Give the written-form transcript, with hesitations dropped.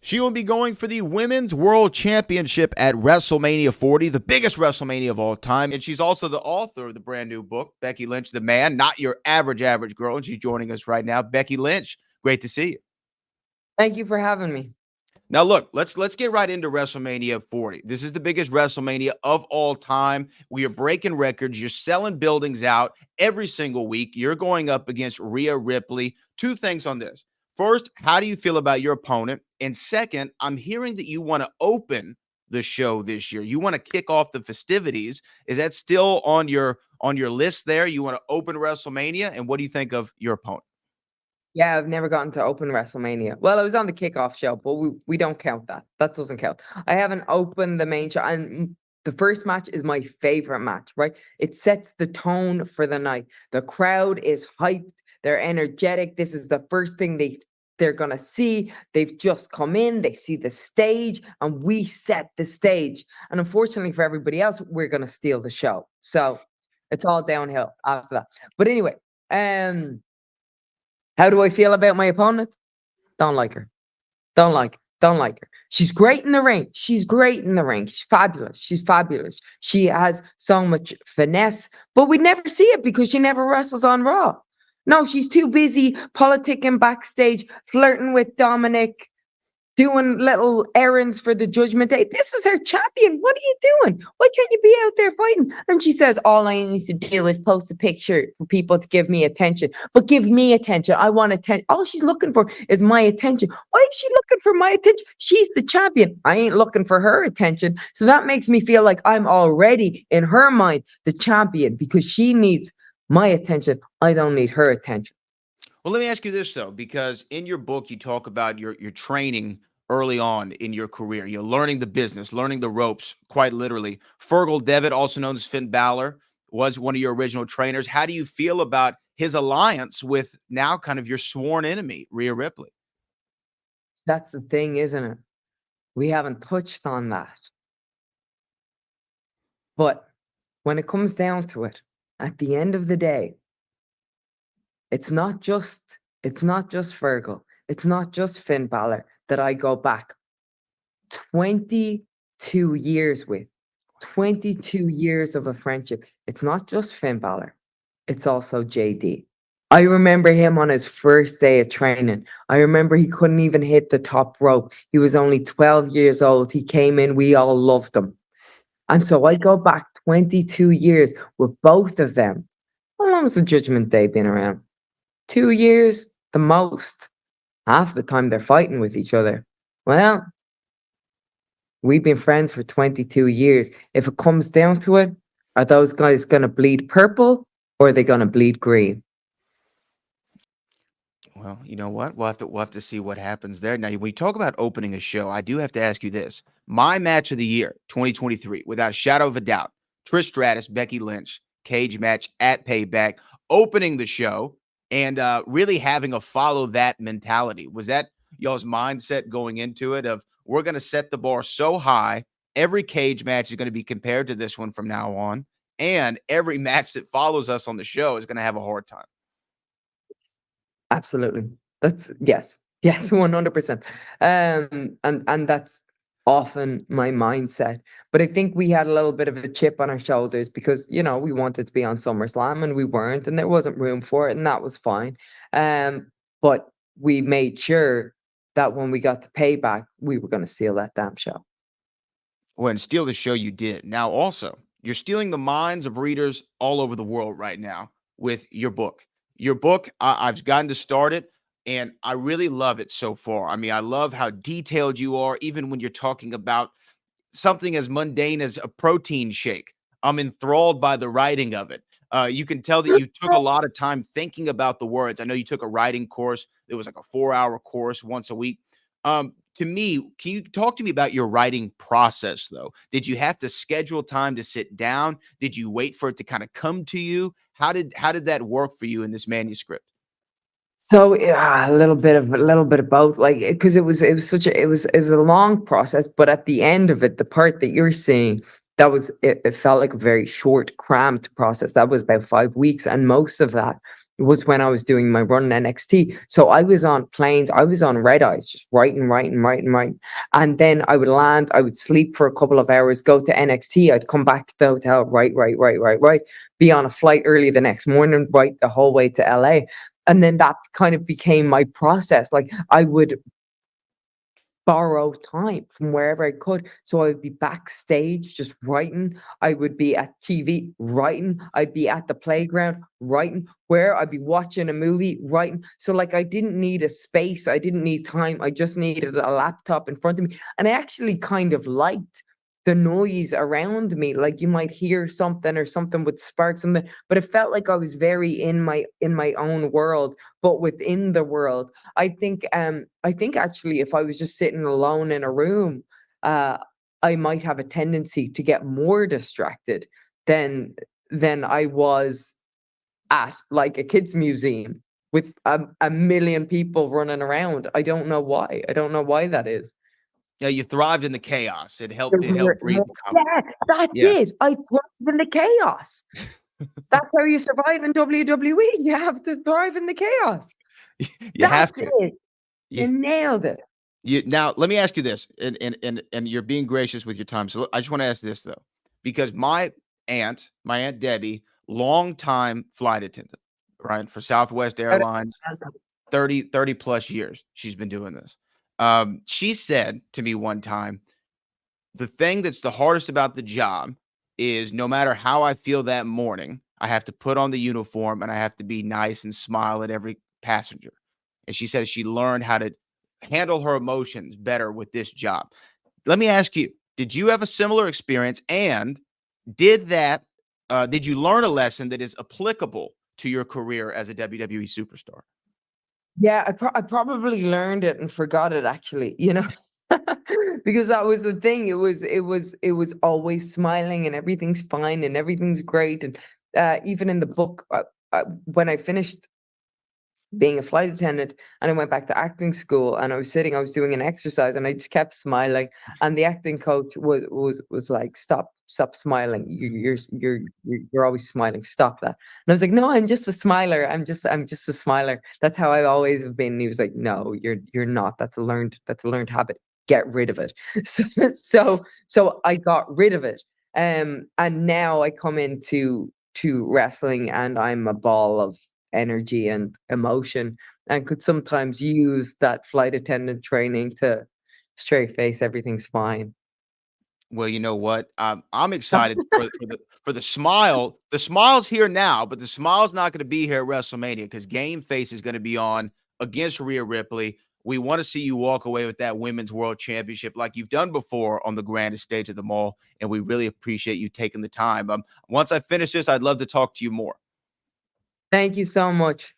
She will be going for the Women's World Championship at WrestleMania 40, the biggest WrestleMania of all time. And she's also the author of the brand new book, Becky Lynch, The Man, Not Your Average Girl. And she's joining us right now. Becky Lynch, great to see you. Thank you for having me. Now, look, let's get right into WrestleMania 40. This is the biggest WrestleMania of all time. We are breaking records. You're selling buildings out every single week. You're going up against Rhea Ripley. Two things on this. First, how do you feel about your opponent? And second, I'm hearing that you want to open the show this year. You want to kick off the festivities. Is that still on your list there? You want to open WrestleMania? And what do you think of your opponent? Yeah, I've never gotten to open WrestleMania. Well, I was on the kickoff show, but we don't count that. That doesn't count. I haven't opened the main show. And the first match is my favorite match, right? It sets the tone for the night. The crowd is hyped. They're energetic. This is the first thing they're gonna see. They've just come in, they see the stage, and we set the stage. And unfortunately for everybody else, we're gonna steal the show. So it's all downhill after that. But anyway, how do I feel about my opponent? Don't like her. Don't like her. Don't like her. She's great in the ring. She's great in the ring. She's fabulous. She's fabulous. She has so much finesse, but we never see it because she never wrestles on Raw. No, she's too busy politicking backstage, flirting with Dominic, doing little errands for the Judgment Day. This is her champion. What are you doing? Why can't you be out there fighting? And she says, all I need to do is post a picture for people to give me attention. But give me attention. I want attention. All she's looking for is my attention. Why is she looking for my attention? She's the champion. I ain't looking for her attention. So that makes me feel like I'm already, in her mind, the champion because she needs my attention. I don't need her attention. Well, let me ask you this though, because in your book you talk about your training early on in your career. You're learning the business, learning the ropes, quite literally. Fergal Devitt, also known as Finn Balor, was one of your original trainers. How do you feel about his alliance with now kind of your sworn enemy, Rhea Ripley? That's the thing, isn't it? We haven't touched on that. But when it comes down to it, at the end of the day, it's not just Fergal, it's not just Finn Balor that I go back 22 years with, 22 years of a friendship. It's not just Finn Balor, it's also JD. I remember him on his first day of training. I remember he couldn't even hit the top rope. He was only 12 years old. He came in, we all loved him. And so I go back 22 years with both of them. How long has the Judgment Day been around? 2 years, the most. Half the time they're fighting with each other. Well, we've been friends for 22 years. If it comes down to it, are those guys going to bleed purple or are they going to bleed green? Well, you know what? We'll have to see what happens there. Now, when you talk about opening a show, I do have to ask you this. My match of the year, 2023, without a shadow of a doubt, Trish Stratus, Becky Lynch, cage match at Payback, opening the show and really having a follow that mentality. Was that y'all's mindset going into it of we're going to set the bar so high, every cage match is going to be compared to this one from now on, and every match that follows us on the show is going to have a hard time? Absolutely. That's yes. Yes, 100%. And that's often my mindset. But I think we had a little bit of a chip on our shoulders because, we wanted to be on SummerSlam and we weren't, and there wasn't room for it, and that was fine. But we made sure that when we got to Payback, we were going to steal that damn show. Well, and steal the show you did. Now, also, you're stealing the minds of readers all over the world right now with your book. Your book, I've gotten to start it, and I really love it so far. I mean, I love how detailed you are, even when you're talking about something as mundane as a protein shake. I'm enthralled by the writing of it. You can tell that you took a lot of time thinking about the words. I know you took a writing course. It was like a 4-hour course once a week. To me, can you talk to me about your writing process, though? Did you have to schedule time to sit down? Did you wait for it to kind of come to you? How did that work for you in this manuscript? So a little bit of both, like because it was a long process, but at the end of it, the part that you're seeing, it felt like a very short, cramped process. That was about 5 weeks, and most of that was when I was doing my run in NXT. So I was on planes, I was on red eyes, just writing. And then I would land, I would sleep for a couple of hours, go to NXT, I'd come back to the hotel, write, be on a flight early the next morning, write the whole way to LA. And then that kind of became my process. Like I would borrow time from wherever I could. So I would be backstage just writing. I would be at TV writing. I'd be at the playground writing. Where I'd be watching a movie writing. So like I didn't need a space. I didn't need time. I just needed a laptop in front of me. And I actually kind of liked the noise around me. Like you might hear something or something would spark something, but it felt like I was very in my own world, but within the world. I think actually if I was just sitting alone in a room, uh I might have a tendency to get more distracted than I was at like a kids museum with a million people running around. I don't know why. I don't know why that is. Yeah, you thrived in the chaos. It helped. There's It helped breed the company. Yeah, that's Yeah, it. I thrive in the chaos. That's how you survive in WWE. You have to thrive in the chaos. you have That's to. it. You, You nailed it. now let me ask you this, and you're being gracious with your time. So I just want to ask this though, because my aunt Debbie, longtime flight attendant, right, for Southwest Airlines, 30 plus years. She's been doing this. She said to me one time, the thing that's the hardest about the job is no matter how I feel that morning, I have to put on the uniform and I have to be nice and smile at every passenger. And she says she learned how to handle her emotions better with this job. Let me ask you, did you have a similar experience? And did that, did you learn a lesson that is applicable to your career as a WWE superstar? Yeah, I probably learned it and forgot it actually, you know? Because that was the thing. It was always smiling and everything's fine and everything's great. And even in the book, when I finished being a flight attendant and I went back to acting school and I was doing an exercise and I just kept smiling and the acting coach was like, stop smiling. You're always smiling. Stop that. And I was like, no, I'm just a smiler. I'm just a smiler. That's how I always have been. And he was like, no, you're not. That's a learned habit. Get rid of it. So I got rid of it. And now I come into to wrestling and I'm a ball of energy and emotion and could sometimes use that flight attendant training to straight face everything's fine. Well, you know what? I'm excited for the smile. The smile's here now, but the smile's not going to be here at WrestleMania because Game Face is going to be on against Rhea Ripley. We want to see you walk away with that Women's World Championship like you've done before on the grandest stage of them all, and we really appreciate you taking the time. Once I finish this, I'd love to talk to you more. Thank you so much.